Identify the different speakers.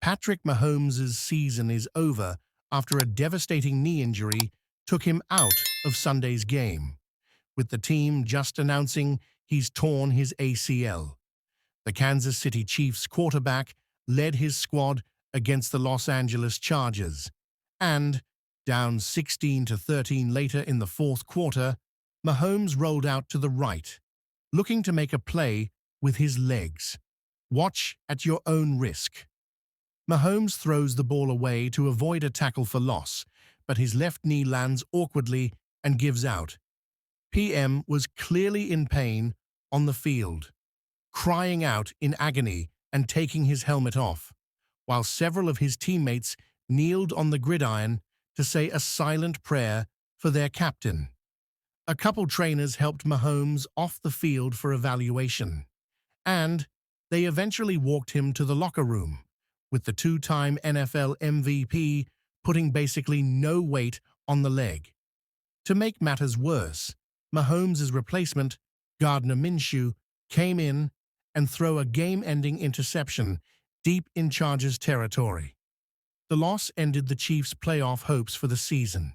Speaker 1: Patrick Mahomes' season is over after a devastating knee injury took him out of Sunday's game, with the team just announcing he's torn his ACL. The Kansas City Chiefs quarterback led his squad against the Los Angeles Chargers, and, down 16-13 later in the fourth quarter, Mahomes rolled out to the right, looking to make a play with his legs. Watch at your own risk. Mahomes throws the ball away to avoid a tackle for loss, but his left knee lands awkwardly and gives out. PM was clearly in pain on the field, crying out in agony and taking his helmet off, while several of his teammates kneeled on the gridiron to say a silent prayer for their captain. A couple trainers helped Mahomes off the field for evaluation, and they eventually walked him to the locker room, with the two-time NFL MVP putting basically no weight on the leg. To make matters worse, Mahomes' replacement, Gardner Minshew, came in and threw a game-ending interception deep in Chargers territory. The loss ended the Chiefs' playoff hopes for the season.